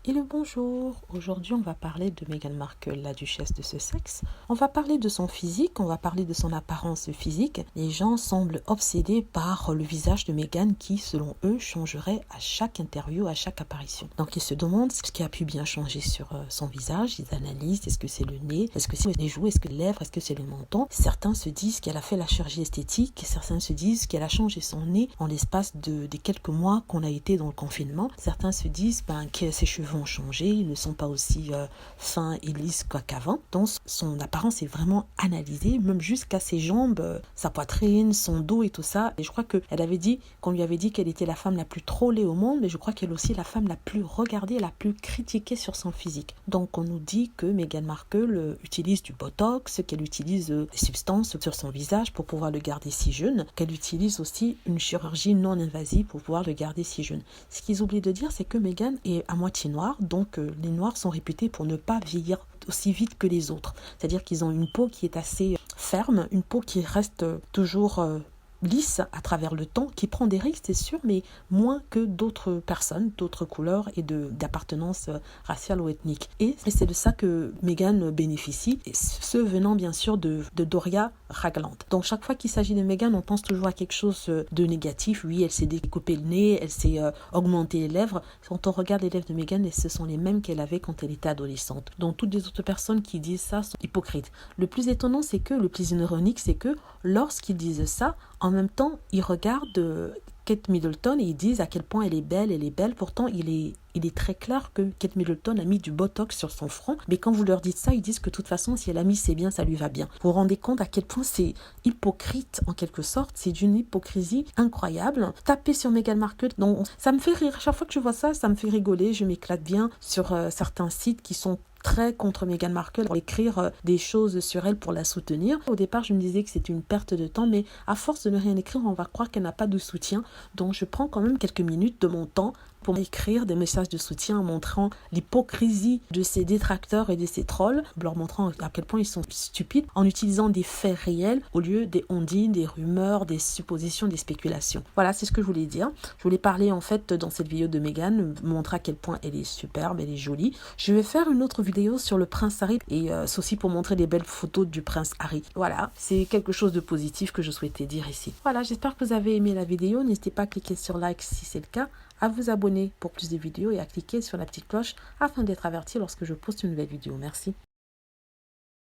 Et le bonjour, aujourd'hui on va parler de Meghan Markle, la duchesse de Sussex. On va parler de son physique, on va parler de son apparence physique. Les gens semblent obsédés par le visage de Meghan qui, selon eux, changerait à chaque interview, à chaque apparition. Donc ils se demandent ce qui a pu bien changer sur son visage, ils analysent, est-ce que c'est le nez, est-ce que c'est les joues, est-ce que les lèvres, est-ce que c'est le menton. Certains se disent qu'elle a fait la chirurgie esthétique, certains se disent qu'elle a changé son nez en l'espace des quelques mois qu'on a été dans le confinement. Certains se disent que ses cheveux ont changé, ils ne sont pas aussi fins et lisses qu'avant. Donc son apparence est vraiment analysée, même jusqu'à ses jambes, sa poitrine, son dos et tout ça. Et je crois qu'on lui avait dit qu'elle était la femme la plus trollée au monde, mais je crois qu'elle est aussi la femme la plus regardée, la plus critiquée sur son physique. Donc on nous dit que Meghan Markle utilise du botox, qu'elle utilise des substances sur son visage pour pouvoir le garder si jeune, qu'elle utilise aussi une chirurgie non invasive pour pouvoir le garder si jeune. Ce qu'ils oublient de dire, c'est que Meghan est à moitié noire, donc les noirs sont réputés pour ne pas vieillir aussi vite que les autres. C'est-à-dire qu'ils ont une peau qui est assez ferme, une peau qui reste toujours lisse à travers le temps, qui prend des risques, c'est sûr, mais moins que d'autres personnes, d'autres couleurs et d'appartenance raciale ou ethnique. Et c'est de ça que Meghan bénéficie, et ce venant bien sûr de Doria Ragland. Donc chaque fois qu'il s'agit de Meghan, on pense toujours à quelque chose de négatif. Oui, elle s'est découpé le nez, elle s'est augmenté les lèvres. Quand on regarde les lèvres de Meghan, ce sont les mêmes qu'elle avait quand elle était adolescente. Donc toutes les autres personnes qui disent ça sont hypocrites. Le plus étonnant, le plus ironique, c'est que lorsqu'ils disent ça, en même temps, ils regardent Kate Middleton et ils disent à quel point elle est belle. Pourtant, il est très clair que Kate Middleton a mis du botox sur son front. Mais quand vous leur dites ça, ils disent que de toute façon, si elle a mis, c'est bien, ça lui va bien. Vous vous rendez compte à quel point c'est hypocrite en quelque sorte. C'est d'une hypocrisie incroyable. Taper sur Meghan Markle, donc ça me fait rire. Chaque fois que je vois ça, ça me fait rigoler. Je m'éclate bien sur certains sites qui sont très contre Meghan Markle pour écrire des choses sur elle pour la soutenir. Au départ, je me disais que c'était une perte de temps, mais à force de ne rien écrire, on va croire qu'elle n'a pas de soutien. Donc, je prends quand même quelques minutes de mon temps pour écrire des messages de soutien en montrant l'hypocrisie de ces détracteurs et de ces trolls, leur montrant à quel point ils sont stupides, en utilisant des faits réels au lieu des ondines, des rumeurs, des suppositions, des spéculations. Voilà, c'est ce que je voulais dire. Je voulais parler en fait dans cette vidéo de Meghan, montrer à quel point elle est superbe, elle est jolie. Je vais faire une autre vidéo sur le prince Harry et c'est aussi pour montrer des belles photos du prince Harry. Voilà, c'est quelque chose de positif que je souhaitais dire ici. Voilà, j'espère que vous avez aimé la vidéo. N'hésitez pas à cliquer sur like si c'est le cas, à vous abonner pour plus de vidéos et à cliquer sur la petite cloche afin d'être averti lorsque je poste une nouvelle vidéo. Merci.